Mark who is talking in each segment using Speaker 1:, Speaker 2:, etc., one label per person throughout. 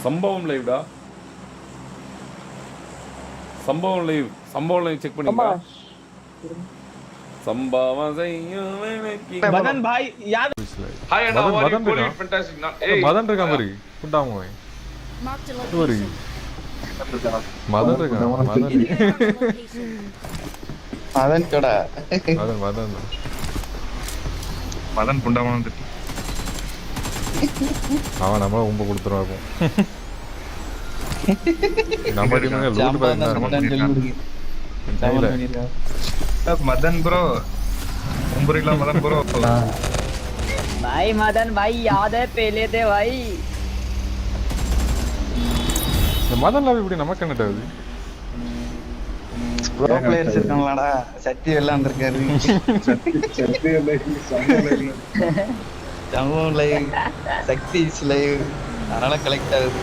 Speaker 1: சம்பவம் லைவ்டா. சம்பவம் live check பண்ணீங்களா? சம்பவம் செய்யும்
Speaker 2: मदन भाई याद
Speaker 1: ஹாய் அண்ணா
Speaker 3: மதன்
Speaker 1: கோலி
Speaker 3: இருக்கான்.
Speaker 1: ஃபேண்டாஸ்டிக் நான்
Speaker 3: மதன் இருக்கான் பாரு குண்டாம ஒரு மதன் இருக்கான்.
Speaker 4: மதன் கடா
Speaker 3: மதன்
Speaker 5: மதன் புண்டாமன் திட்டு
Speaker 3: அவன் நம்மள ரொம்ப கொடுத்துருவாங்க. நம்ம டீமுங்க லூட் பாருங்க.
Speaker 5: மதன் ப்ரோ உம்பரிला मदन ब्रो
Speaker 6: भाई मदन भाई याद है पहले थे भाई
Speaker 3: இந்த மதன் லாவி இப்படி நமக்கு என்னடா இது?
Speaker 4: ப்ரோ பிளேயர்ஸ் இருக்காங்களாடா, சக்தி எல்லாம் வந்திருக்காரு. சமூகம் லைவ், சக்தி லைவ், அதனால கலெக்ட் ஆகுது.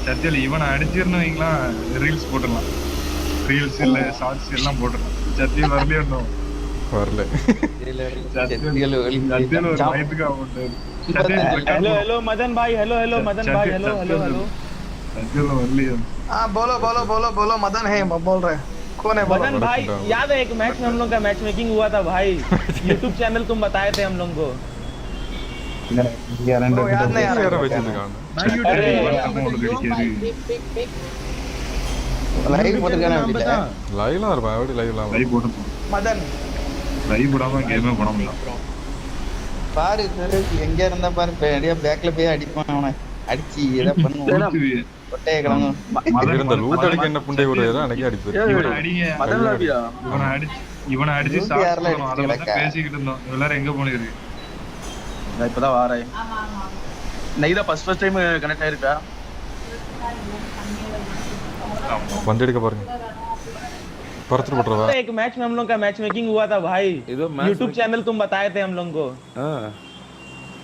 Speaker 5: சத்தியல இவனை அடிச்சிருந்தவங்களா ரீல்ஸ் போட்டுடலாம். ரீல்ஸ் இல்ல ஷார்ட்ஸ் எல்லாம் போட்டுடலாம். சத்தியம் வரலையோ
Speaker 3: வரல.
Speaker 2: हेलो हेलो मदन भाई हेलो हेलो मदन भाई हेलो हेलो हेलो
Speaker 7: हाँ बोलो बोलो बोलो बोलो मदन है बोल रहे कौन है
Speaker 2: मदन भाई याद है एक मैच में हम लोग का मैच मेकिंग हुआ था भाई YouTube चैनल तुम बताए थे हम लोग को
Speaker 7: याद नहीं आ रहा
Speaker 4: லைவ் போட்டுருக்கானே அப்படில
Speaker 3: லைவ்லாம் இருப்பா. எப்படி லைவ்லாம்
Speaker 7: मदन
Speaker 5: லைவ் போடாம கேமே போட முடியல.
Speaker 4: பாரு எங்க இருந்தா பாரு, அப்படியே பேக்ல போய் அடிப்பான். அவனை அடிச்சு எதை பண்ணுவான், கொட்டைய கிளம்பும்.
Speaker 3: இருந்த லூட் அடிக்க என்ன புண்டை விடுறதா அன்னைக்கு அடிப்பாரு.
Speaker 5: இவனை அடிச்சு பேசிக்கிட்டு இருந்தோம். எல்லாரும் எங்க போனீங்க?
Speaker 7: இப்பதான் வாரேன். நைதா ஃபர்ஸ்ட் டைம் கனெக்ட் ஆயிருக்கா?
Speaker 3: வண்டி எடுக்க பாருங்க. परतर पड़ रहा है।
Speaker 2: एक मैच में हम लोग का मैच मेकिंग हुआ था भाई YouTube चैनल तुम बताए थे हम लोग को।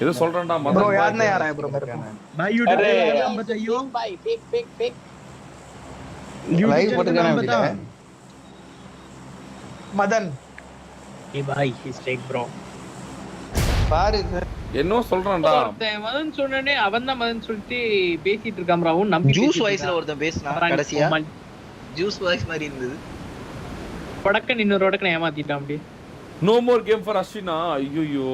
Speaker 1: ஏதோ சொல்றேன்டா மதன்
Speaker 7: ब्रो याद नहीं आ रहा है ब्रो मेरे को भाई YouTube का नाम बताइयो
Speaker 6: भाई फेक फेक फेक
Speaker 4: லைவ் போட்டுருக்கானே அப்படில
Speaker 7: मदन
Speaker 6: ए भाई इज फेक ब्रो
Speaker 4: பாரு
Speaker 1: என்ன சொல்றான்டா
Speaker 6: மதன் சொன்னனே அவன்தான் மதன் சொல்லிட்டு பேசிட்டு இருக்கான் bro. அவன் நம்பி
Speaker 4: ஜூஸ் வாய்ஸ்ல ஒருத்தன் பேசினா கடைசியா ஜூஸ் வாய்ஸ் மாதிரி இருந்தது.
Speaker 6: படக்க இன்னொரு படக்க ஏமாத்திட்டான் அப்படியே.
Speaker 1: நோ மோர் கேம் ஃபார் அஸ்வினா. ஐயோ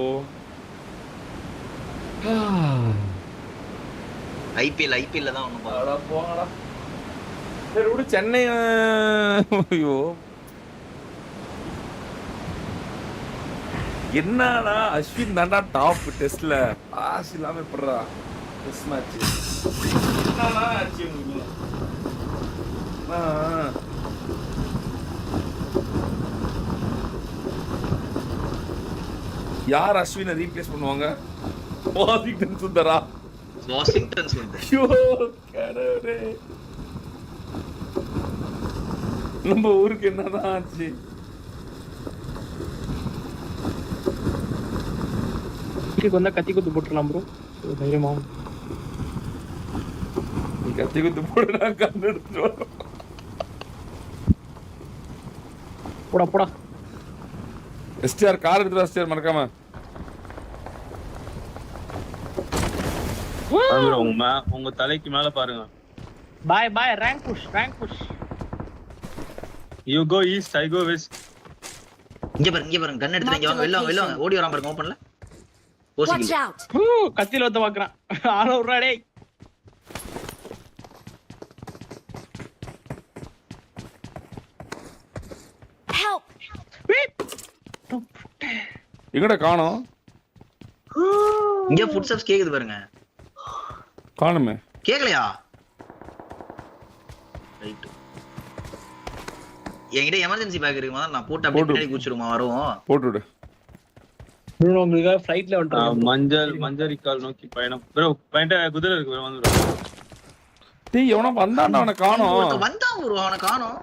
Speaker 4: ஐபிஎல் தான் ஒண்ணு
Speaker 1: போடா போடா. சரி விடு சென்னை. ஐயோ என்னடா அஸ்வின் தான்டா டாப் டெஸ்ட்ல பாஸ் இல்லாம எப்படிடா டெஸ்ட் மேட்ச் என்னடா ஆச்சு உங்களுக்கு? யார் அஸ்வினை ரீப்ளேஸ் பண்ணுவாங்க? வாஷிங்டன் சுந்தரா. ஐயோ கடவுளே, நம்ம ஊருக்கு என்னதான் ஆச்சு?
Speaker 6: வந்தா கத்தி குத்து போட்டுறலாம் ப்ரோ. தைரியமா
Speaker 1: நீ கத்தி குத்து போடுடா, கண்ணு எடுத்துட்டு
Speaker 6: போடா போடா.
Speaker 1: STR car எடுத்துடா. எஸ்டிஆர் மறக்காம
Speaker 8: உங்க தலைக்கு மேல பாருங்க.
Speaker 6: Bye bye. Rank push rank push.
Speaker 8: You go east, I go west.
Speaker 4: இங்க பாருங்க கன் எடுத்து இங்க வாங்க. வெல்ல வாங்க. ஓடி வரான் பாருங்க. ஓபன்ல
Speaker 6: வாட்ச் அவுட். கத்தில வந்து பாக்குறான். ஆள விடுறா டேய்.
Speaker 9: ஹெல்ப்.
Speaker 1: எங்கடா காணோம்?
Speaker 4: இங்க ஃபுட் ஸ்டெப்ஸ் கேக்குது பாருங்க.
Speaker 1: காணுமே.
Speaker 4: கேக்கலையா? ரைட். என்கிட்ட எமர்ஜென்சி பேக் இருக்குமா? நான் போட்டு அப்படியே பின்னாடி குச்சிடுமா வரும்.
Speaker 1: போட்டு விடு.
Speaker 6: ப்ரோ உங்களுக்கு ஃளைட்ல வந்துட்டோம்.
Speaker 8: மஞ்சரிக்கால் நோக்கி பயணம். ப்ரோ பயண்ட குதிரை இருக்கு ப்ரோ, வந்து ப்ரோ.
Speaker 1: டேய் எவனோ வந்தான்டா, அவனை காணோம்.
Speaker 4: வந்தான் ப்ரோ, அவனை காணோம்.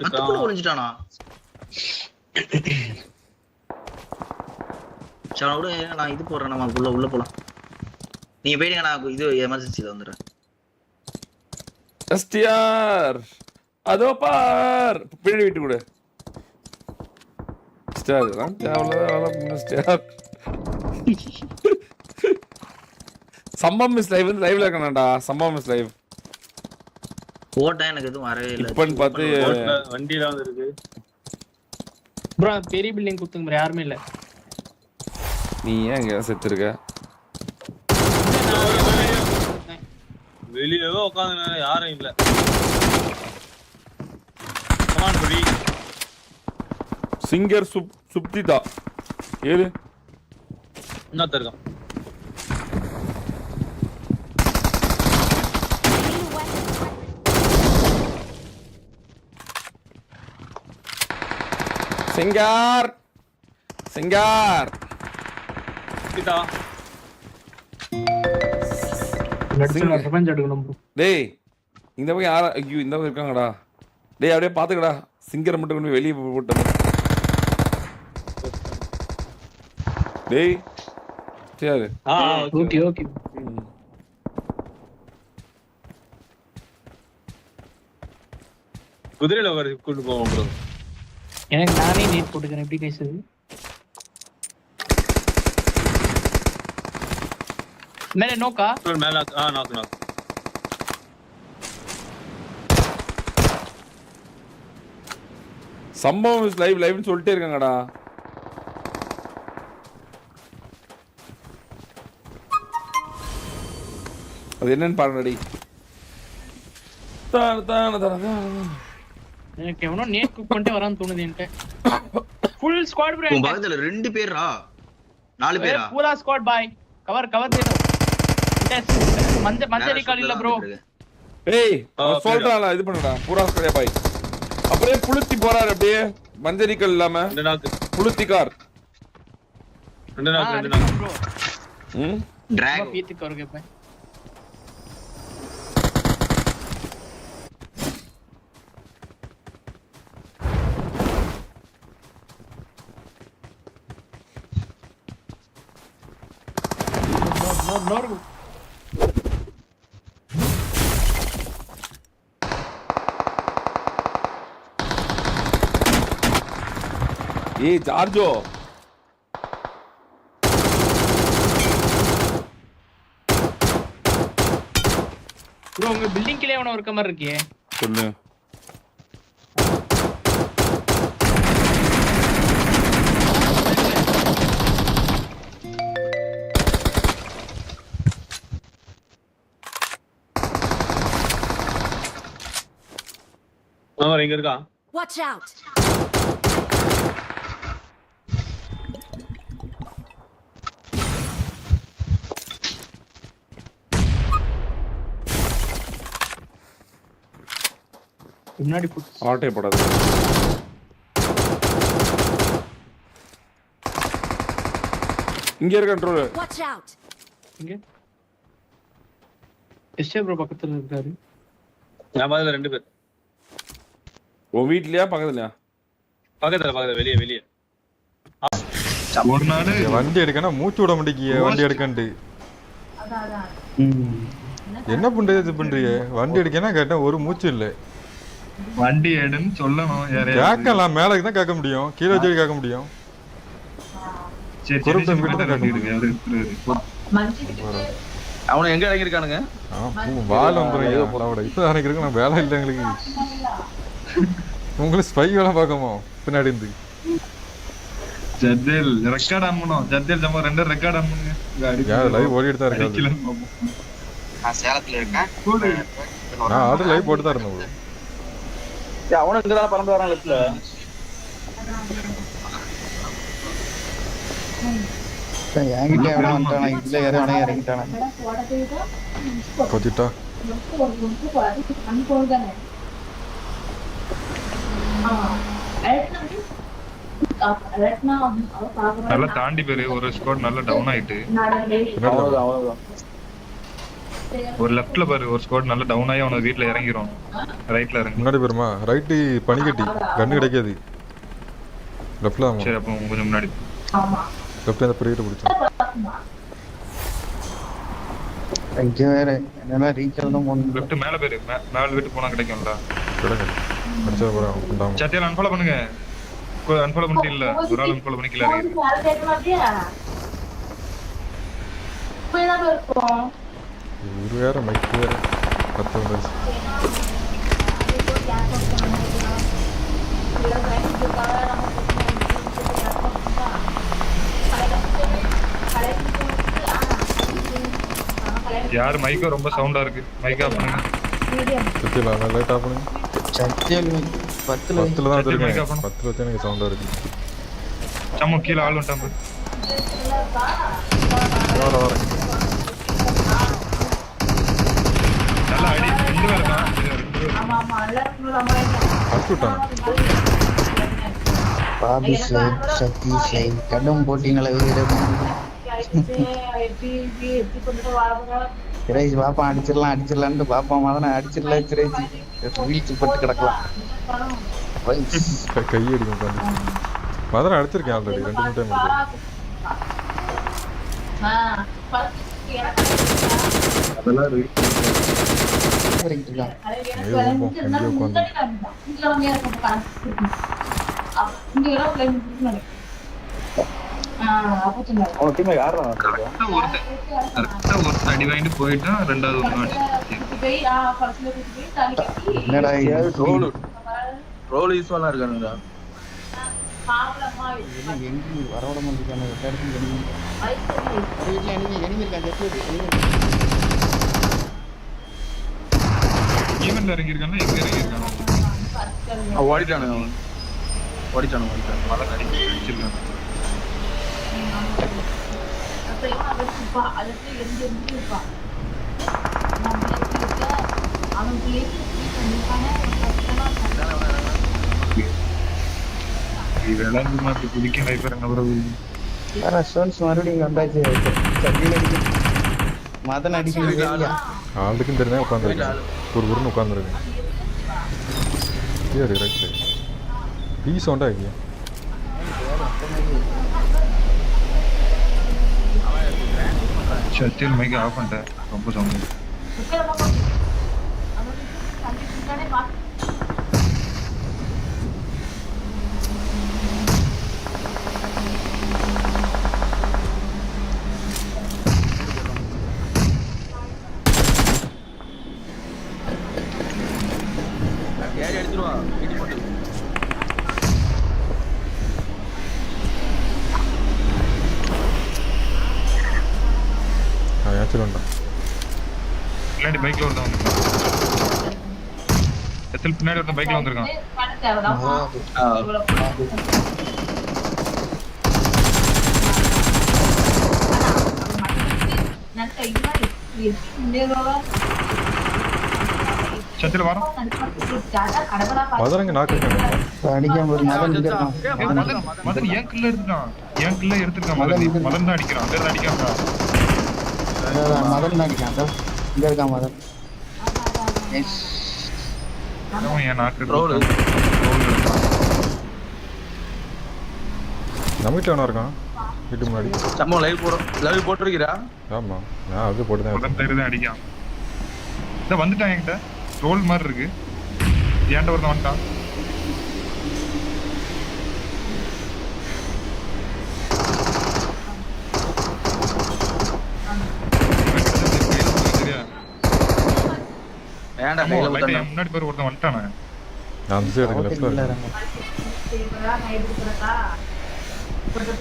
Speaker 4: அதுக்குள்ள ஒளிஞ்சிட்டானா? சரி விடு, நான் இது போடுறேன். நம்ம உள்ள போலாம். நீங்க போயிடுங்க, நான் இது எமர்ஜென்சில வந்துடுறேன்.
Speaker 1: எஸ்டிஆர் அதோ பார் பின்னாடி வீட்டு கூட ஸ்டார் தான் தேவையில்லாத ஸ்டார். சம்பவம் மிஸ் லைவ் வந்து லைவ்ல இருக்கணும்டா. சம்பவம் மிஸ் லைவ்
Speaker 9: போட்டா எனக்கு எதுவும் வரவே இல்ல.
Speaker 1: இப்பன்னு பார்த்து
Speaker 8: வண்டியில வந்து இருக்கு
Speaker 6: ப்ரோ பெரிய பில்டிங் குத்துங்க ப்ரோ யாருமே இல்ல.
Speaker 1: நீ ஏன் இங்க செத்து இருக்க?
Speaker 8: வெளியவே உட்காந்து யாரும் இல்ல. கமான் புடி
Speaker 1: சிங்கர் சுப்திதா ஏது
Speaker 8: இன்னொருத்தர் இருக்கான்.
Speaker 1: சிங்கார் சிங்கார்
Speaker 8: கிட்டா
Speaker 6: ரிவெஞ்ச் எடுக்கணும் ப்ரோ.
Speaker 1: டேய் இந்த பக்கம் யாரா? ஐயோ இந்த பக்கம் இருக்காங்கடா. டேய் அப்படியே பாத்துக்கடா. சிங்கரை மட்டும் கொண்டு போய் வெளியே போட்டு டேய் சரி.
Speaker 6: ஓகே ஓகே
Speaker 8: குதிரையில கூட்டு போவோம் ப்ரோ.
Speaker 6: எனக்கு நானே நேட் போட்டுக்கிறேன். எப்படி பேசுது மேலே நோக்கா
Speaker 8: மேல நாக்கு நாக்கு
Speaker 1: சம்பவம் லைவ் லைவ்னு சொல்லிட்டே இருக்காங்கடா. அது என்னன்னு பாருங்கடி.
Speaker 6: எனக்கு எவனோ நேட் குக் பண்ணிட்டே வரான்னு தோணுது என்கிட்ட. Full squad bro.
Speaker 9: உன் பக்கத்துல 2 பேரா 4 பேரா?
Speaker 6: பூரா ஸ்குவாட் பாய். கவர் கவர் தேடோ. மஞ்ச ரிகால் இல்ல ப்ரோ.
Speaker 1: ஏய் சொல்றானே இது பண்ணுடா. பூரா ஸ்குவாட் பாய். அப்படியே புளுத்தி போறாரு அப்படியே மஞ்சரிக்கல் இல்லாம.
Speaker 8: ரெண்டு நாக்கு
Speaker 1: புளுத்தி கார்.
Speaker 8: ரெண்டு நாக்கு
Speaker 6: ப்ரோ.
Speaker 9: டிராக்
Speaker 6: பீத்து கரோगे भाई. No.
Speaker 1: ஏய் ஜார்ஜோ
Speaker 6: ப்ரோ உங்க பில்டிங் கீழே எவனோ இருக்க மாதிரி இருக்கே.
Speaker 1: சொல்லு.
Speaker 8: அவர் எங்க இருக்கா?
Speaker 10: Watch out.
Speaker 6: முன்னாடி
Speaker 1: ஆட்டே போடாது. இங்க இருக்க கண்ட்ரோல்.
Speaker 10: Watch out.
Speaker 6: இங்க எஸ்ஏ ப்ரோ பக்கத்துல இருக்காரு.
Speaker 8: நான் பாத்தல 2 பேர்.
Speaker 1: உன் வீட்லயா பக்கத்துலயா?
Speaker 8: பக்கத்துல வெளியே.
Speaker 5: ஒரு நாள்
Speaker 3: வண்டி எடுக்கணும் மூச்சு விட மாட்டேங்கிய. வண்டி எடுக்கன்ட்டு என்ன பண்றது? இது பண்றீங்க வண்டி எடுக்கனா கேட்டேன் ஒரு மூச்சு இல்லை.
Speaker 5: வண்டி எடுன்னு சொல்லணும்.
Speaker 3: கேட்கலாம் மேலக்கு தான் கேட்க முடியும். கீழே வச்சு கேட்க முடியும்.
Speaker 4: அவனை எங்க இறங்கிருக்கானுங்க?
Speaker 3: வால் வந்துடும். இப்ப இறங்கிருக்கு. நான் வேலை இல்லை எங்களுக்கு. உங்களுக்கு ஸ்பை வேலை பார்க்கமோ பின்னாடி இருந்து.
Speaker 5: ஜத்தியல் ரெக்கார்ட் ஆன் பண்ணும். ஜத்தியல் நம்ம 2 ரெக்கார்ட் ஆன் பண்ணுங்க.
Speaker 3: லைவ் ஓடிட்டு தான் இருக்கு.
Speaker 4: நான் சேலத்துல இருக்கேன்.
Speaker 3: நான் ஆர்டர் லைவ் போட்டு தான் இருந்தேன்.
Speaker 4: அவனும் இங்கதான் பறந்து வரான் லெஃப்ட்ல. என்கிட்ட எவனோ வந்துட்டானா? இதுல யாரும் இறங்கிட்டானா?
Speaker 3: கொத்திட்டா
Speaker 5: நல்லா தாண்டி போயிரு. ஒரு ஸ்குவாட் நல்லா டவுன் ஆயிட்டு ஒரு லெஃப்ட்ல பாரு. ஒரு ஸ்குவாட் நல்லா டவுன் ஆகி அவன வீட்ல இறங்கிரும். ரைட்ல இறங்கி
Speaker 3: முன்னாடி போயிருமா? ரைட்டு பனிக்கட்டி கண்ணு கிடைக்காது. லெஃப்ட்ல தான்.
Speaker 5: சரி அப்போ கொஞ்சம் முன்னாடி
Speaker 3: லெஃப்ட்ல அந்த பிரிவிட்டு பிடிச்சோம்.
Speaker 4: இங்க வேற என்னன்னா ரீச் ஆகணும்.
Speaker 5: லெஃப்ட் மேல போயிரு. மேல வீட்டு போனா கிடைக்கும்ல.
Speaker 3: கிடக்கு அடிச்சா போகிறேன் உண்டாகும்.
Speaker 5: சத்தியால அன்ஃபாலோ பண்ணுங்க. அன்ஃபாலோ பண்ணிட்டு இல்ல ஒரு ஆள் அன்ஃபாலோ பண்ணி கீழே இறங்கி
Speaker 3: இவரு வேற மைக்கு வேற 10 வயசு.
Speaker 5: யார் மைக்கோ ரொம்ப சவுண்டா இருக்கு. மைக் ஆஃப் பண்ணுங்க.
Speaker 3: சத்தியில லைட் ஆஃப் பண்ணுங்க.
Speaker 4: சத்தியம் 10ல
Speaker 3: 10ல தான்
Speaker 5: சத்தியம் mic
Speaker 3: வச்சிருக்கேன்.
Speaker 5: off பண்ணு.
Speaker 3: 10ல வச்சா எனக்கு சவுண்டா இருக்கு.
Speaker 5: சம்மு கீழே ஆள் வந்துட்டான்.
Speaker 3: வரேன்.
Speaker 5: நல்லா அடி. 2 பேர் இருக்கான்.
Speaker 3: அடிச்சு விட்டாங்க.
Speaker 4: பாபி ஸ்லைம் சக்தி ஸ்லைம் கடும் போட்டிங்கள சிரேஜ் பாப்பா அடிச்சிடலான்ட்டு பாப்பா மாதிரி அடிச்சிடல சிரேஜ் வீழ்ச்சி பட்டு கிடக்கலாம்.
Speaker 3: கையடிக்கும் உட்காந்து. மதுரை அடிச்சிருக்கேன் ஆல்ரெடி 2 டைம் இருக்கு.
Speaker 5: அதெல்லாம் இருக்கு.
Speaker 3: எங்கேயோ உட்காந்து
Speaker 5: கரெக்டா ஒருத்தன் அடி வாங்கிட்டு போயிட்டான். ரெண்டாவது ஒண்ணு
Speaker 4: என்னடா இது?
Speaker 1: ரோல் யூஸ்வலா இருக்கானுங்க.
Speaker 4: எங்கேயும் வரவிட மாட்டேங்கான
Speaker 5: ஈவென்ட்ல இறங்கி இருக்காங்க. எங்க இறங்கி இருக்காங்க?
Speaker 1: ஓடிட்டானுங்க.
Speaker 5: மழை அடிச்சிருக்காங்க. விளையாண்டு மாத்தி குதிக்க வைப்பாருங்க.
Speaker 4: மறுபடியும் வந்தாச்சு. மதன் அடிக்க
Speaker 3: ஆளுக்கும் தெரிஞ்சா உட்காந்துருக்கேன். ஒரு ஊர்னு உட்காந்துருக்கேன். ரைட் டீ சவுண்டா இல்லையா?
Speaker 5: சத்தியல் மைக் ஆஃப் பண்ணிட்டேன். ரொம்ப சவுண்ட்.
Speaker 1: யார் எடுத்துருவா வீட்டு போட்டு.
Speaker 3: ஆக்சுவலாக
Speaker 5: பின்னாடி பைக்ல ஒருத்தன் வந்திருக்கான். எத்தல் பின்னாடி ஒருத்தன் பைக்ல வந்திருக்கான். சத்தியில வரோம்.
Speaker 3: மதுரங்க நாக்கு
Speaker 4: அடிக்காம ஒரு மதன்
Speaker 5: மதன் என் கில்ல எடுத்துட்டான். மதன் தான் அடிக்கிறான். வேற அடிக்காம
Speaker 4: மதன் தான் அடிக்கான். இங்க இருக்கான் மதன்.
Speaker 5: என் நாக்கு
Speaker 3: நம்ம வீட்டில் ஒன்றா இருக்கான். வீட்டு முன்னாடி
Speaker 1: சம்ம லைவ் போட்டுருக்கிறா.
Speaker 3: ஆமாம் நான் அது போட்டு தான்
Speaker 5: மதன் பேரு தான் அடிக்கான். இதை வந்துட்டான் என்கிட்ட. ரோல் மாதிரி இருக்கு. ஏன்ட ஒருத்தன் வந்துட்டான். முன்னாடி பேர் ஒருத்தன் வந்துட்டானே.
Speaker 3: நான் அந்த சைடு லெஃப்ட்ல இருக்கேன்.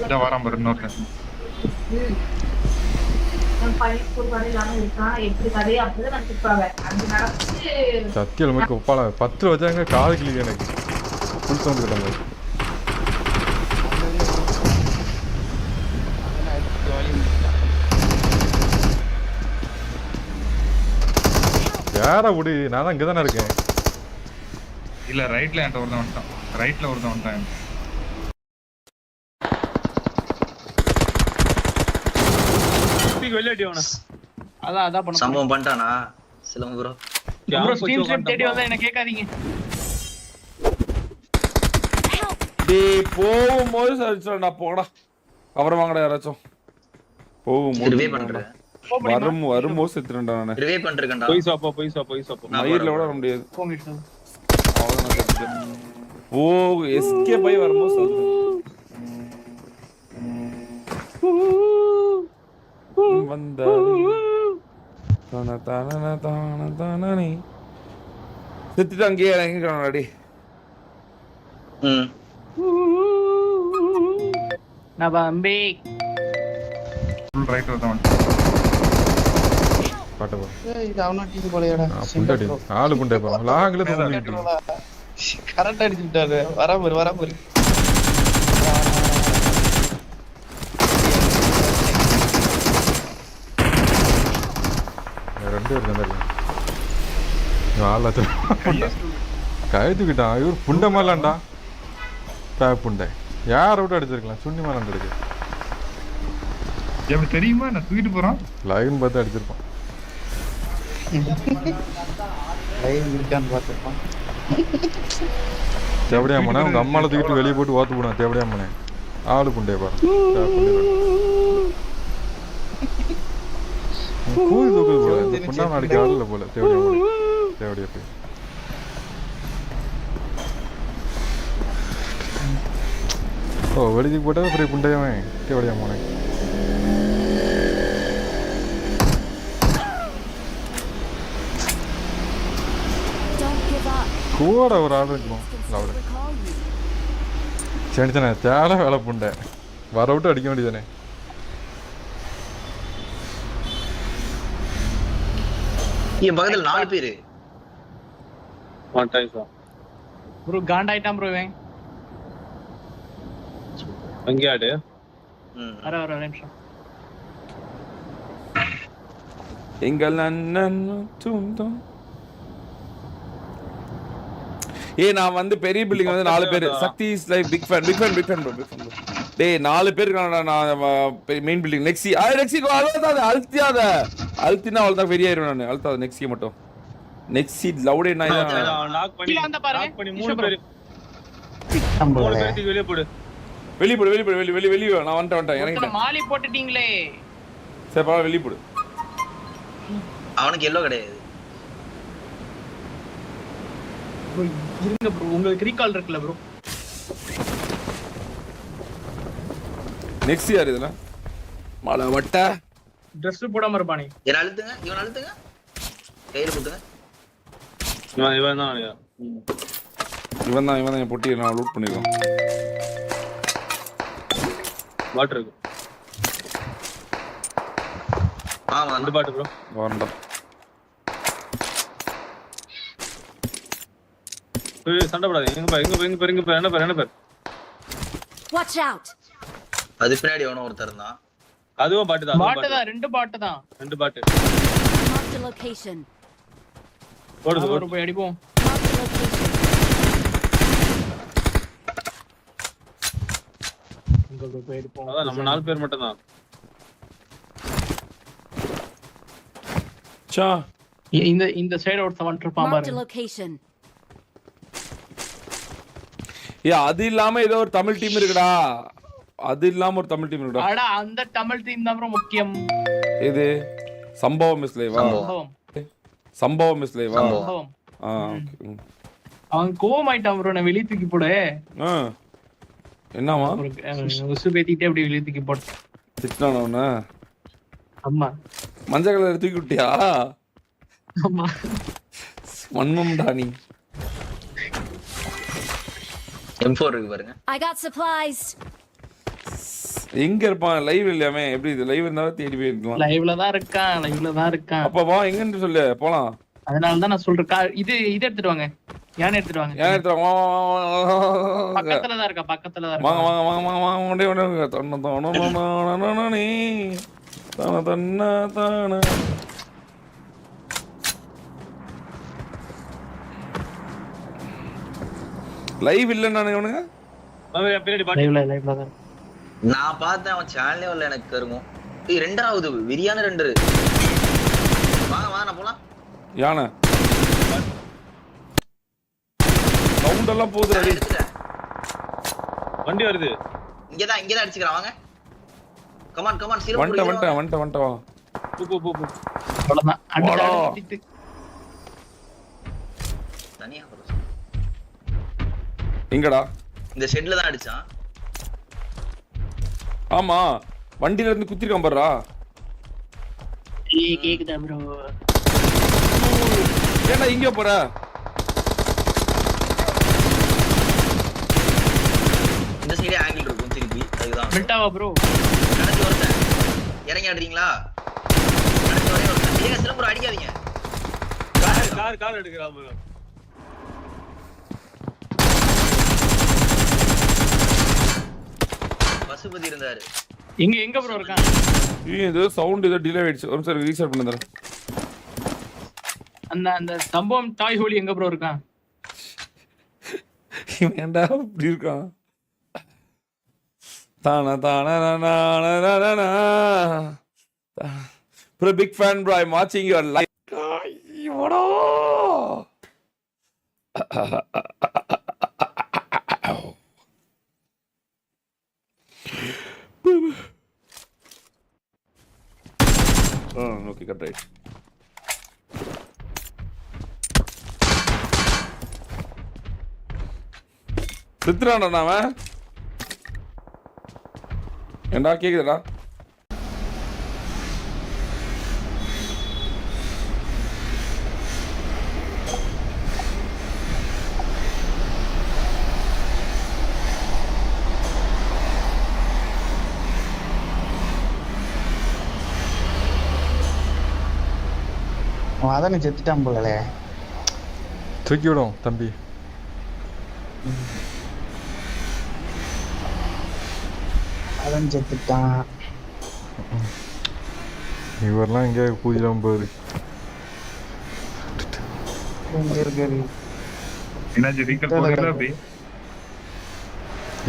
Speaker 5: இதான் வரான் பாரு இன்னொருத்தன்.
Speaker 3: சத்தியில் மிக்க உப்பால 10 வச்சாங்க. காது கிளி எனக்கு ஃபுல் சவுண்ட் கிட்ட மாதிரி. யாரா விடு, நான் தான் இங்கே தானே இருக்கேன்.
Speaker 5: இல்ல ரைட்ல என்கிட்ட ஒருத்தன் வந்துட்டான். ரைட்ல ஒருத்தன் வந்துட்டான்.
Speaker 6: வெளியாட்டி அவன. அதான் பண்ண
Speaker 9: சம்பவம் பண்ணிட்டானா சிலம்பு ப்ரோ.
Speaker 6: ப்ரோ ஸ்ட்ரீம் ஷேப் தேடி வந்தா என்ன கேட்காதீங்க.
Speaker 1: டேய் போகும்போது சரிச்சடா போடா. அப்புறம் வாங்கடா யாராச்சும்.
Speaker 9: ரிவே பண்றேன்.
Speaker 1: வரும்போது செத்துறேன்டா நானு.
Speaker 9: ரிவே பண்றேன்டா.
Speaker 8: போய் சாப்பா
Speaker 1: மயிர்ல விட வர முடியாது. அவ்வளவுதான் நான் செத்துட்டேன். ஓ எஸ்கேப் ஆகி வரும்போது சொல்றேன். செத்துட்டு அங்கேயே இறங்கிக்கிறாடி.
Speaker 6: நபம்பி
Speaker 5: ஃபுல் ரைட் வரதான்
Speaker 3: பாட்ட போ.
Speaker 4: இது அவனா டீம் போலையடா.
Speaker 3: புண்டடி ஆளு புண்டை போ. லாங்ல தூக்கிட்டு
Speaker 4: கரெக்ட் அடிச்சு விட்டாரு. வராம
Speaker 3: ரெண்டு பேர் இருந்தாங்க. ஆளா கைதுக்கிட்டான். இவர் புண்டை மேலாண்டா. புண்டை யாரை விட்டு அடிச்சிருக்கலாம். சுண்ணி மேலாண்டு அடிச்சு
Speaker 5: எப்படி தெரியுமா நான் தூக்கிட்டு போறான்.
Speaker 3: லைன் பார்த்து அடிச்சிருப்பான்.
Speaker 4: லைன் இருக்கான்னு பார்த்துப்பான்.
Speaker 3: தேவடியாமனே உங்க அம்மாவை தூக்கிட்டு வெளியே போட்டு ஓத்து போடுவான். தேவடியாமனே ஆளு புண்டே பாரு. கூலி தூக்குது போல. இந்த புண்டா நாளைக்கு ஆள் இல்லை போல. தேவடியா போய் ஓ வெளிக்கு போட்டா அப்புறம் புண்டையவன் தேவடியா போனேன். கூட ஒரு ஆள் இருக்கணும். சரிதானே தேவை வேலை புண்டை வர விட்டு அடிக்க வேண்டியதானே.
Speaker 9: என் பக்கத்துல 4 பேரு.
Speaker 8: ஒன் டைம் சார்
Speaker 6: ப்ரோ காண்டாயிட்டான் ப்ரோ இவன்.
Speaker 8: அங்கே ஆடு.
Speaker 6: வர ஒரு நிமிஷம்.
Speaker 1: எங்கள் அண்ணன் தூண்டும். நான் வந்து பெரிய பில்டிங் வந்து 4 பேர். Shakti is like big fan bro. டேய் 4 பேர் இருக்கானடா. நான் மெயின் பில்டிங் நெக்ஸி அழுத்தியாத. அழுத்தினா அவ்வளவுதான் வெறி ஆயிரும். நான் அழுத்தாத நெக்ஸி மட்டும். நெக்ஸி லவுடே நான்
Speaker 8: லாக் பண்ணி
Speaker 6: கீழ வந்த பாருங்க.
Speaker 8: லாக் பண்ணி 3 பேர் 3 பேருக்கு வெளிய போடு.
Speaker 1: வெளிய நான் வந்துட்டேன் இறங்கிட்டேன்.
Speaker 6: மாலி போட்டுட்டீங்களே.
Speaker 1: சரி பரவாயில்ல வெளிய போடு.
Speaker 9: அவனுக்கு எல்லோ கிடையாது.
Speaker 6: ப்ரோ இருங்க ப்ரோ உங்களுக்கு ரீகால் இருக்குல ப்ரோ.
Speaker 1: நெக்ஸ்ட் யார் இதெல்லாம் மாலை வட்ட
Speaker 6: Dress போடாம இருப்பானே.
Speaker 9: இவன் அழுத்துங்க கையில குத்துங்க.
Speaker 8: இவன் தான்
Speaker 1: என் பொட்டியை நான் லூட் பண்ணிருக்கோம்.
Speaker 8: வாட்டர் இருக்கு.
Speaker 9: ஆமா
Speaker 8: 2 பாட்டு ப்ரோ.
Speaker 1: வரண்டா.
Speaker 8: சண்டை போடாதீங்க. எங்க பாரு என்ன பாரு.
Speaker 10: Watch out.
Speaker 9: அது பின்னாடி எவனோ ஒருத்தர் இருந்தான்.
Speaker 8: அதுவும் பாட்டு தான்.
Speaker 6: 2 பாட்டு தான்.
Speaker 8: 2 பாட்டு.
Speaker 10: Mark the location.
Speaker 8: போடு
Speaker 6: போய் அடிப்போம்.
Speaker 10: Mark the location.
Speaker 6: இங்க போய் அடிப்போம்.
Speaker 8: அதான் நம்ம 4 பேர் மட்டும் தான்.
Speaker 1: சா
Speaker 6: இந்த சைடு ஒரு 7 இருப்பான்
Speaker 10: Mark the
Speaker 6: பாருங்க.
Speaker 10: location.
Speaker 1: அது இல்லாம ஏதோ ஒரு தமிழ் டீம் இருக்குடா.
Speaker 6: அட அந்த தமிழ் டீம் தான் ப்ரோ முக்கியம்.
Speaker 1: இது சம்பவம் மிஸ்லேவா. ஓகே.
Speaker 6: அவன் கோவமாயிட்டான் ப்ரோ. நான் வெளிய தூக்கி போடு.
Speaker 1: என்னவா
Speaker 6: உசு பேத்திட்டே அப்படி வெளிய தூக்கி போடு.
Speaker 1: திட்டானா அவன.
Speaker 6: அம்மா
Speaker 1: மஞ்சள் கலர் தூக்கி விட்டியா?
Speaker 6: அம்மா
Speaker 1: மன்மம்டா நீ.
Speaker 9: M4 இருக்கு பாருங்க.
Speaker 10: I got supplies.
Speaker 1: எங்க இருப்பான்? லைவ் இல்லையாமே. எப்படி இது லைவ் இருந்தா தேடி போயிருக்கலாம்.
Speaker 6: லைவ்ல தான் இருக்கான்.
Speaker 1: அப்ப வா எங்கன்னு சொல்லு போலாம்.
Speaker 6: அதனால தான் நான் சொல்றேன். இது எடுத்துட்டு வாங்க. யானை எடுத்துட்டு வாங்க. பக்கத்துல தான் இருக்கா.
Speaker 1: லைவ் இல்லன்னு நினைக்கிறேன்.
Speaker 8: பின்னாடி பாட்டு.
Speaker 6: லைவ்ல தான்.
Speaker 9: நான் பார்த்தேன் அவன் சேனலே வரல எனக்கு கருமம். ரெண்டாவது விரியான 2. வாங்க நான் போலாம்.
Speaker 1: யானை சவுண்ட் எல்லாம் போகுது. ரெடி
Speaker 8: வண்டி வருது.
Speaker 9: இங்கதான் அடிச்சுக்கலாம். வாங்க கமான் சீரோ.
Speaker 1: வந்துட்ட வா.
Speaker 8: போ.
Speaker 6: அவ்வளவுதான். அடிச்சு
Speaker 9: தனியா
Speaker 1: எங்கடா?
Speaker 9: இந்த ஷெட்ல தான் அடிச்சான்.
Speaker 1: ஆமா வண்டியில இருந்து குத்திருக்கான் பாருடா.
Speaker 6: கேக்குதா ப்ரோ?
Speaker 1: ஏன்டா இங்க போற?
Speaker 9: இந்த சைடே ஆங்கிள் இருக்கும் திருப்பி. அதுதான்
Speaker 6: பில்டாவா ப்ரோ?
Speaker 9: கடைசி ஒருத்தன் இறங்கி ஆடுறீங்களா? கடைசி ஒரே ஒருத்தன். ஏங்க சிலம்பரம் அடிக்காதீங்க.
Speaker 8: கார் எடுக்கிறா ப்ரோ.
Speaker 9: பசுபதி இருந்தாரு.
Speaker 6: எங்க ப்ரோ இருக்கான்?
Speaker 1: ஏதோ சவுண்ட் ஏதோ டிலே ஆயிடுச்சு. ஒரு நிமிஷம் ரீசெட் பண்ணுறேன்.
Speaker 6: அந்த சம்பவம் டாய் ஹோலி எங்க ப்ரோ இருக்கான்?
Speaker 1: ஏன்டா இப்படி இருக்கான்? Bro, big fan bro. I'm watching your live. Okay, cut right. சித்ராண்டா அவன். ஏண்டா கேக்குதுடா?
Speaker 4: அதானே செத்துட்டான் போலலே.
Speaker 3: தூக்கி விடும் தம்பி.
Speaker 4: அதான் செத்துட்டான்.
Speaker 3: இவரெல்லாம் எங்கேயா பூஜைலாம் போகுது.
Speaker 5: என்னாச்சு ரீகால் போடுறீங்களா அப்படி?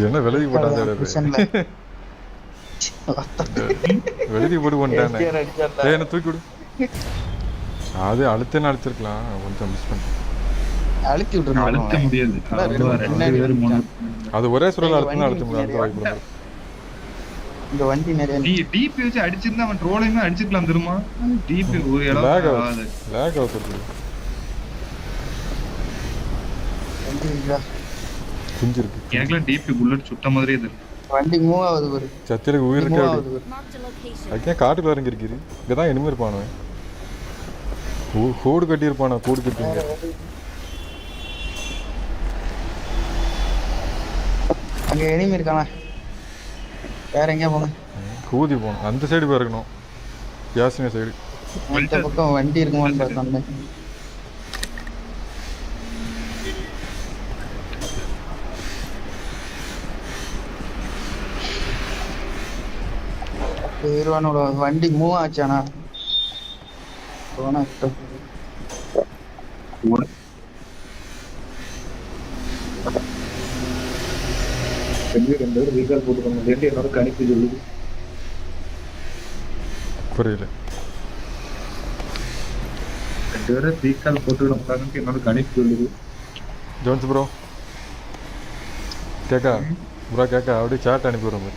Speaker 3: என்ன விலகி போட்டாங்க விலகி போட்டு கொண்டானே. என்ன தூக்கி விடு. அது அழுத்தன்னு அழுத்திருக்கலாம். கொஞ்சம் மிஸ் பண்ணி
Speaker 4: அழுத்தி விட்டுருந்தோம்.
Speaker 5: அழுத்த முடியாது.
Speaker 3: அது ஒரே சுரல அழுத்தினா அழுத்த முடியாது. வாய்ப்பு
Speaker 4: இந்த வண்டி நிறைய
Speaker 5: டிபி வச்சு அடிச்சிருந்தா அவன் ட்ரோலிங் அடிச்சிருக்கலாம் தெரியுமா? டிபி ஒரு இடம்
Speaker 3: லேக் ஆகுது. குஞ்சிருக்கு.
Speaker 5: எனக்குலாம் டிபி புல்லட் சுட்ட மாதிரியே தெரியும்.
Speaker 4: வண்டி மூவ் ஆகுது ஒரு
Speaker 3: சத்தியலுக்கு உயிர் இருக்கா?
Speaker 10: Marked a location.
Speaker 3: அதுக்கே காட்டுக்குள்ள இறங்கி இருக்குது. இங்கதான் இனிமே இருப்பானுவன். கோடு கட்டி இருப்பானா? கோடு கட்டிங்க.
Speaker 4: அங்க எனிமி இருக்கானா? வேற எங்க போங்க?
Speaker 3: கூதி போகணும். அந்த சைடு போய் இருக்கணும். யாசின சைடு.
Speaker 4: அந்த பக்கம் வண்டி இருக்குமான்னு பார்த்தேன். பேருவானோட வண்டி மூவ் ஆச்சானா? போனா
Speaker 3: புரியல.
Speaker 5: என்னோட கணிப்பு சொல்லுது.
Speaker 3: ஜோன்ஸ் ப்ரோ கேக்கா ப்ரோ கேக்கா அப்படியே சாட் அனுப்பி விடுறோம்.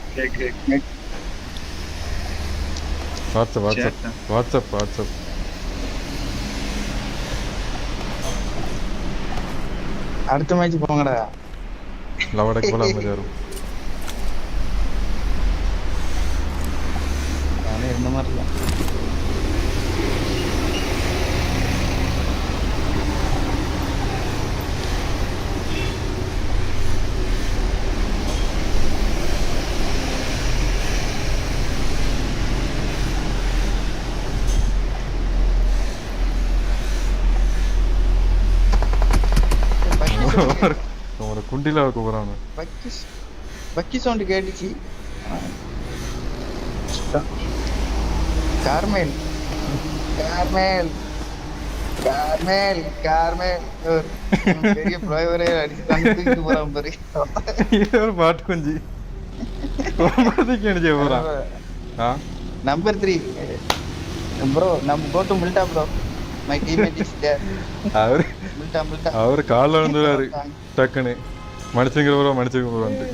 Speaker 3: வாட்ஸ்அப்
Speaker 4: அடுத்த மேட்ச் போங்கடா.
Speaker 3: லவடக்கு போல அமைதியா இருக்கும்.
Speaker 4: நானே இந்த மாதிரி இல்லை.
Speaker 3: அவரை குண்டில வைக்க போறாங்க.
Speaker 4: பக்கி சவுண்ட் கேட்டுச்சு. கார்மேல் பெரிய பிளேவரே அடிச்சு தூக்கிட்டு போறான் பாரு.
Speaker 3: ஒரு பாட்டு குஞ்சி நினைச்ச போறான்.
Speaker 4: Number 3 bro. நம்ம கோ டு மில்டா bro. My teammate is there.
Speaker 3: அவர் காலில் வந்துடுறாரு டக்குன்னு. மனுஷங்கிற ப்ரோ வந்துட்டு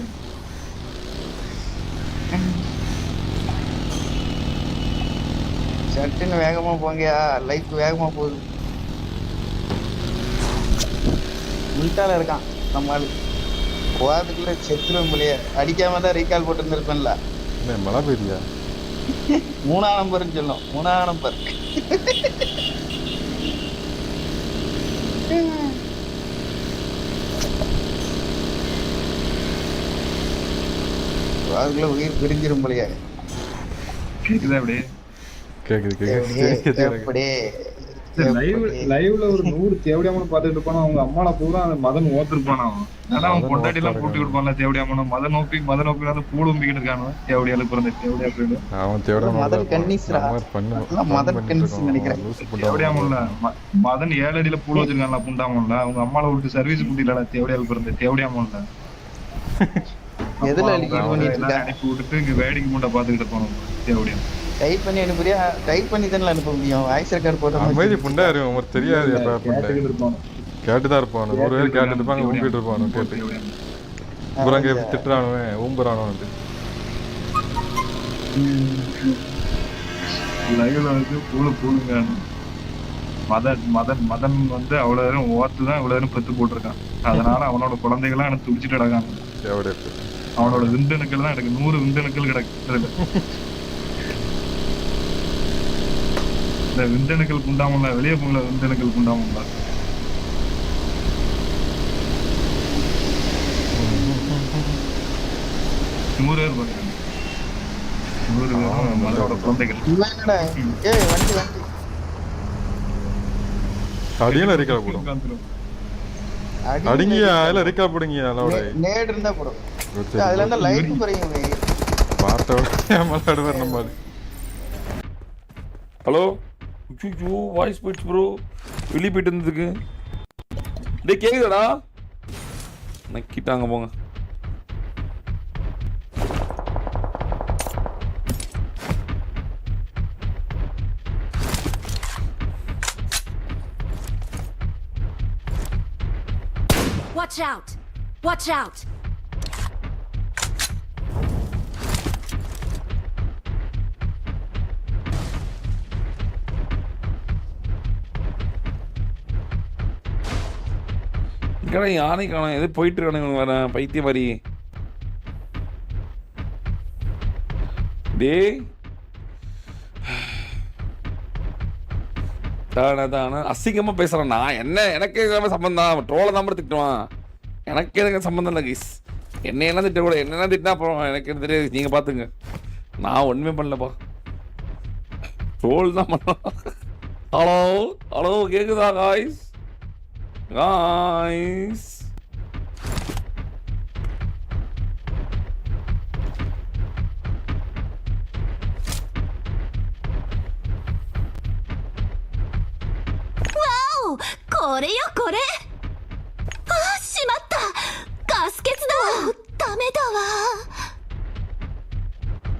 Speaker 4: சட்டுன்னு வேகமா போங்க. லைஃப் வேகமா போகுது. மில்டால இருக்கான் நம்ம ஆளு. போறதுக்குள்ள செத்துரும் போலயே. அடிக்காம தான் ரீகால் போட்டு இருந்திருப்பேன்ல.
Speaker 3: என்ன மழை பெய்யா?
Speaker 4: 3ஆம் நம்பர்னு சொல்லும். 3ஆம் நம்பர். அதுக்குள்ள உயிர் பிரிஞ்சிரும் போலயே.
Speaker 5: கேக்குதா அப்படியே?
Speaker 3: கேக்குது.
Speaker 5: லைவ்ல ஒரு 100 தேவடியாமனு பாத்துட்டு இருப்பானா, அவங்க அம்மால பூரா அந்த மதன் ஓத்திருப்பானா அவன். ஆனா அவன் பொண்டாட்டி எல்லாம் போட்டு கொடுப்பான்ல தேவடியாமன. மதன் நோப்பி வந்து பூ உம்பிக்கிட்டு இருக்கானு. தேவடியால பிறந்த தேவடியா போயிடு.
Speaker 3: அவன் தேவடியா
Speaker 4: மதன் கன்னிஸ்ரா. மதன் கன்னிஸ் நினைக்கிறேன்.
Speaker 5: தேவடியாமல மதன் 7 அடியில பூ வச்சிருக்கான்ல புண்டாமல. அவங்க அம்மால விட்டு சர்வீஸ் குட்டில தேவடியால பிறந்த தேவடியாமல.
Speaker 4: எதுல அடிக்க பண்ணிட்டு இருக்க?
Speaker 5: அனுப்பி விட்டுட்டு இங்க வேடிக்கை முண்டை பாத்துக்கிட்டு போனோம் தேவடியா.
Speaker 4: டைப் பண்ணி அனுப்புறியா? டைப் பண்ணி தானே அனுப்ப முடியும். வாய்ஸ் ரெக்கார்ட் போட்ட
Speaker 3: அமைதி புண்டா இருக்கும். உங்களுக்கு தெரியாது எப்ப கேட்டுதான் இருப்பானு. ஒரு பேர் கேட்டுட்டு இருப்பாங்க, ஊம்பிட்டு இருப்பானு. கேட்டு புறங்க திட்டுறானுவே, ஊம்புறானு.
Speaker 5: லைவ்ல வந்து பூளுங்க. மதன் வந்து அவ்வளவு நேரம் ஓத்துதான் இவ்வளவு நேரம் பெத்து போட்டிருக்கான். அதனால அவனோட குழந்தைகள்லாம் எனக்கு துடிச்சிட்டு கிடக்காங்க. அவனோட விந்தணுக்கள் தான் எனக்கு 100 விந்தணுக்கள் கிடக்கு. இந்த விந்தணுக்கள் குண்டாமல வெளியே போகல. விந்தணுக்கள் குண்டாமல 100 பேர் பாருங்க. 100 பேரும் மதனோட குழந்தைகள்.
Speaker 4: ஏய் வண்டி
Speaker 3: அடியில ரீகால் போடும். அடிங்கயா இல்ல ரீகால் போடுங்கயா. அலோட
Speaker 4: நேட் இருந்தா போடும். அதுல இருந்து லைட் குறையுமே.
Speaker 3: பார்த்தோட மலடுவர் நம்ம.
Speaker 1: ஹலோ ஐயோ வாய்ஸ் போயிடுச்சு ப்ரோ. வெளியே போயிட்டு இருந்ததுக்கு டே கேக்குதாடா? நக்கிட்டாங்க போங்க.
Speaker 10: Watch out! Watch out!
Speaker 1: யானை காணும். எது போயிட்டு இருக்கானுங்க வேற பைத்திய மாதிரி. டே தான அசிங்கமா பேசுறேன் நான். எனக்கு சம்பந்தம். ட்ரோலை தான் திட்டுவான். எனக்கு எதுக்கு சம்பந்தம் இல்லை கைஸ். என்னையெல்லாம் திட்ட கூட. என்னெல்லாம் திட்டினா அப்புறம் எனக்கு தெரியாது. நீங்க பாத்துங்க. நான் ஒண்ணுமே பண்ணலப்பா. ட்ரோல் தான் பண்ணலாம். ஹலோ கேக்குதா guys? Guys,
Speaker 10: Wow! これよこれ。あ、しまった。ガス欠だ。ダメだわ。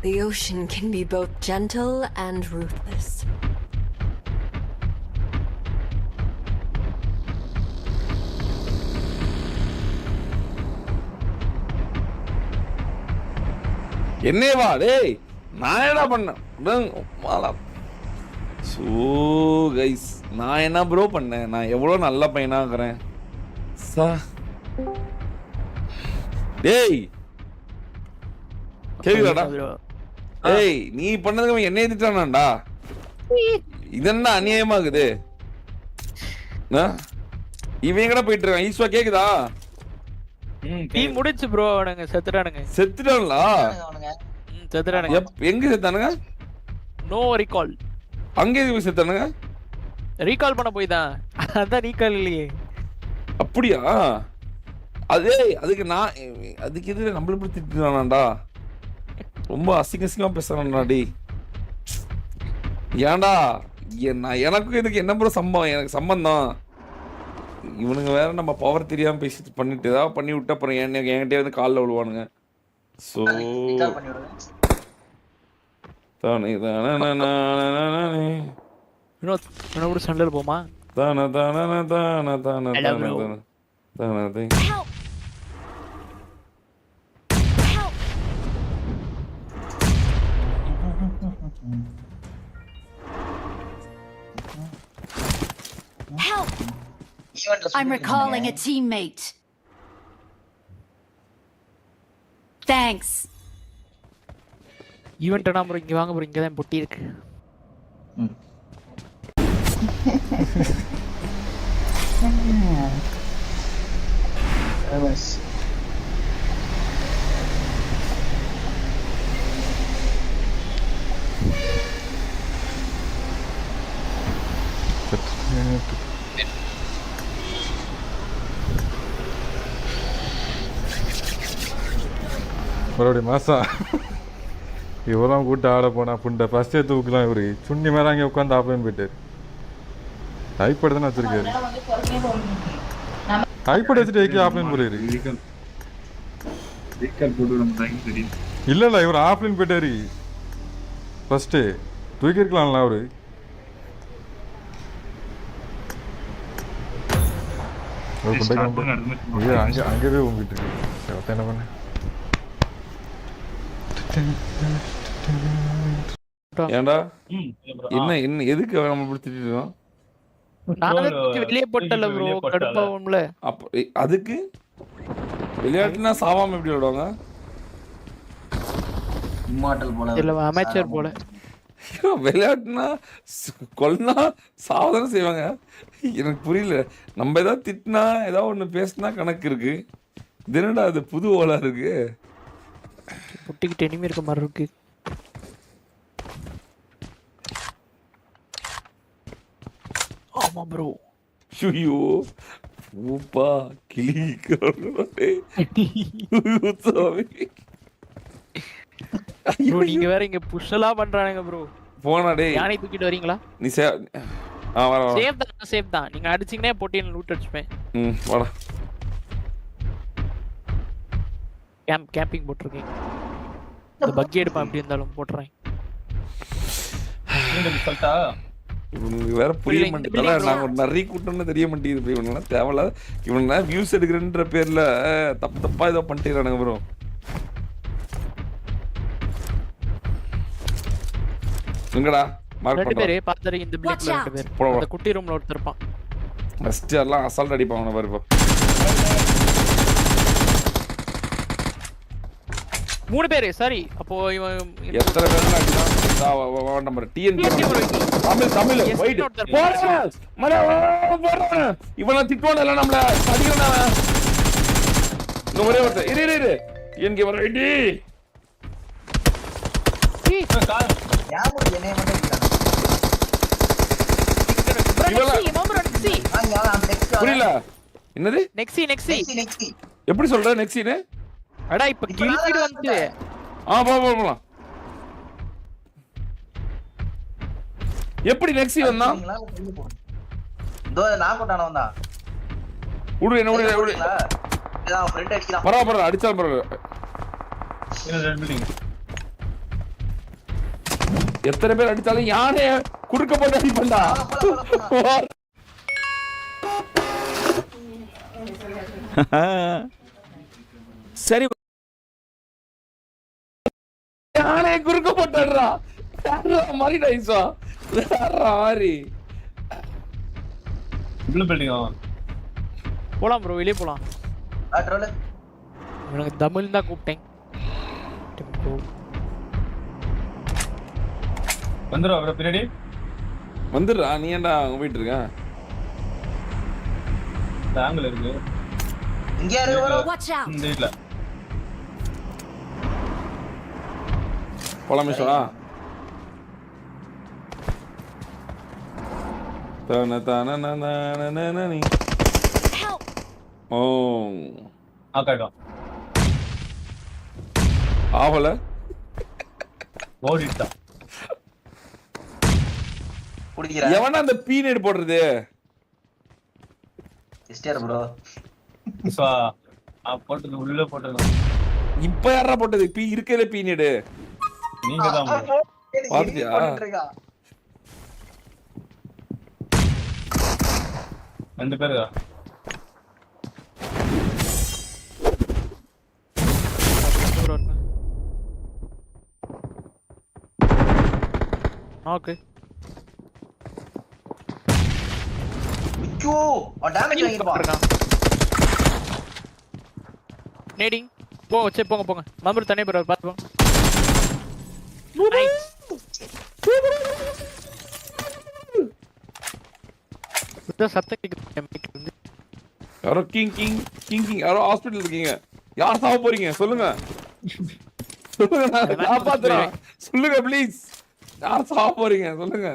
Speaker 10: The ocean can be both gentle and ruthless.
Speaker 1: என்னேவா டேய் நான் என்ன பண்ணேன்? ஸோ கைஸ் நான் என்ன ப்ரோ பண்ணேன்? நான் எவ்வளோ நல்ல பையனா இருக்கிறேன். டேய் கேக்குதாடா? டேய் நீ பண்ணதுக்கு என்னைய திட்டானாண்டா. இதென்ன அநியாயமாகுது. இவன் எங்கடா போயிட்டு இருக்கான்? ஈஸ்வா கேக்குதா?
Speaker 6: டீம் முடிச்சு ப்ரோ. அவனுங்க செத்துட்டானுங்க.
Speaker 1: செத்துட்டாங்களா?
Speaker 6: செத்துட்டானுங்க.
Speaker 1: எங்க செத்தானுங்க?
Speaker 6: No recall.
Speaker 1: அங்கே எதுக்கு செத்தானுங்க?
Speaker 6: ரீகால் பண்ண போய் தான். அதான் ரீகால் இல்லையே.
Speaker 1: அப்படியா? அதே அதுக்கு நான் அதுக்கு எதிர நம்மள இப்படி திட்டுறானாண்டா. ரொம்ப அசிங்கமா பேசுறான்டா. டேய் ஏன்டா எனக்கும் இதுக்கு என்ன ப்ரோ சம்பவம்? எனக்கு சம்பந்தம். இவனுங்க வேற நம்ம பவர் தெரியாம பேசிட்டு பண்ணிட்டு ஏதாவது பண்ணி விட்டு அப்புறம் என்கிட்டே வந்து காலில் விழுவானுங்க. ஸோ தானே
Speaker 6: சண்டையில் போமா?
Speaker 1: தானே தானே தானே தானே தானே தானே.
Speaker 10: Help! I'm recalling a teammate. Thanks.
Speaker 6: Event என்ன ப்ரோ? இங்க வாங்க ப்ரோ, இங்க தான் பொட்டி இருக்கு.
Speaker 3: மறுபடியும் மாசா இவரெல்லாம் கூட்டு ஆட போனா புண்டை ஃபர்ஸ்டே தூக்கலாம். இவரு சுண்ணி மேலே அங்கே உட்காந்து ஆப்லைன் போயிட்டாரு. டைப்பட் தானே வச்சிருக்காரு. டைப்பட் வச்சுட்டு ஏக்கி ஆப்லைன் போறாரு. இல்ல இல்ல இவர் ஆப்லைன் போயிட்டாரு. ஃபர்ஸ்ட் தூக்கி இருக்கலாம்ல அவரு. அங்கவே உங்ககிட்ட இருக்கு. என்ன பண்ண
Speaker 1: ஏன்டா என்ன என்ன எதுக்கு நம்ம இப்படி இருக்கோம்?
Speaker 6: வெளியே போட்டல ப்ரோ, கடுப்பாவும்ல.
Speaker 1: அப்ப அதுக்கு விளையாட்டுனா சாவாம எப்படி விடுவாங்க?
Speaker 9: இம்மார்ட்டல் போல
Speaker 6: இல்ல அமேச்சர் போல.
Speaker 1: விளையாட்டுனா கொல்லனா சாவதானே செய்வாங்க. எனக்கு புரியல. நம்ம ஏதாவது திட்டினா ஏதாவது ஒன்று பேசினா கணக்கு இருக்கு. தினடா அது புது ஓலா இருக்கு.
Speaker 6: புட்டிக்கிட்டு இனிமே இருக்க மாதிரி இருக்கு. ஆமா ப்ரோ.
Speaker 1: ஐயோ ஊப்பா கிளிக்கிறே.
Speaker 6: ப்ரோ நீங்க வேற இங்க புஷ்லாம் பண்றானுங்க ப்ரோ.
Speaker 1: போனா டேய்.
Speaker 6: யானை தூக்கிட்டு வரீங்களா?
Speaker 1: நீ வர வர.
Speaker 6: சேஃப் தான். நீங்க அடிச்சீங்கனே பொட்டின லூட் அடிச்சுப்பேன்.
Speaker 1: வாடா.
Speaker 6: கேம்பிங் போட்டுருக்கீங்க. இந்த பக்கி எடுப்பா அப்படி இருந்தாலும் போட்டுறேன்.
Speaker 1: இவனுக்கு வேற புரிய மாட்டேங்குது. நாங்க ஒரு நிறைய கூட்டம்னு தெரிய மாட்டேங்குது. இவனெல்லாம் தேவையில்ல. இவனெல்லாம் வியூஸ் எடுக்கிறன்ற பேர்ல தப்பா ஏதோ பண்ணிட்டுறானுங்க ப்ரோ. எங்கடா மார்க்
Speaker 6: ரெண்டு பேரே பாத்தறீ இந்த பிளிக்ல ரெண்டு பேர். அந்த குட்டி ரூம்ல ஒருத்தர் இருப்பான்.
Speaker 1: ஃபர்ஸ்ட் எல்லாம் அசால்ட் அடிப்பாங்க பாரு இப்போ.
Speaker 6: 3 பேர் சாரி. அப்போ இவன்
Speaker 1: எத்தனை பேர்ல அடிச்சா நம்பர் டிஎன்பி தமிழ் வெயிட் போறா மர போறா. இவன திட்டுவானே இல்ல நம்மள அடிக்கறனே. இங்க ஒரே ஒருத்தர் இரு டிஎன்பி வர ரெடி.
Speaker 9: யாமோ என்னைய மட்டும்
Speaker 1: புரியல. என்னது
Speaker 6: நெக்ஸி
Speaker 1: எப்படி சொல்ற? நெக்ஸின்னு
Speaker 6: அடா இப்ப கில்லிட் வந்து
Speaker 1: போலாம். எப்படி நெக்ஸி வந்தா?
Speaker 9: இதோ நான் கொட்டானே வந்தா.
Speaker 1: உடு என்ன உடு.
Speaker 9: இதான் ஃப்ரெண்ட் அடிக்கலாம்.
Speaker 1: பரவாயில்லை அடிச்சாலும் பரவாயில்லை. எத்தனை பேர் அடிச்சாலும் யானைய குறுக்க போட்டு அடிப்பண்டா. சரி யானைய குறுக்க போட்டுறா மாதிரி நைஸா மாதிரி
Speaker 6: போலாம் ப்ரோ, வெளியே போலாம். உனக்கு தமிழ் தான் கூப்பிட்டேன்.
Speaker 8: வந்துடுவா ப்ரோ பின்னாடி
Speaker 1: வந்துடுறா. நீ ஏன்டா அங்க போயிட்டு இருக்க?
Speaker 8: இந்த ஆங்கிள் இருக்கு.
Speaker 9: இங்க யாரு வர?
Speaker 8: இந்த வீட்ல
Speaker 1: போலாமேஷா. நீ ஓ
Speaker 8: ஆகாடம்
Speaker 1: ஆவல
Speaker 8: ஓடிட்டா.
Speaker 1: எவனா அந்த பீனட் போடுறது?
Speaker 9: Sister bro.
Speaker 8: போட்டது உள்ள போட்டது.
Speaker 1: இப்ப யாரா போட்டது? பீ இருக்கல பீனட்.
Speaker 8: நீங்க தான்
Speaker 1: பாத்தியா?
Speaker 8: ரெண்டு பேருடா.
Speaker 6: ஓகே.
Speaker 9: ஐயோ டேமேஜ் வாங்கிட்டு போறான்.
Speaker 6: நேடிங் போங்க சரி போங்க போங்க மம்பர் தனியா போறாரு பாத்து போங்க Nice. இந்த சத்தம் கேக்குது
Speaker 1: யாரோ கிங் யாரோ ஹாஸ்பிடல் இருக்கீங்க. யார் சாவ போறீங்க சொல்லுங்க. சொல்லுங்க நான் காப்பாத்துறேன். சொல்லுங்க ப்ளீஸ். யார் சாவ போறீங்க சொல்லுங்க.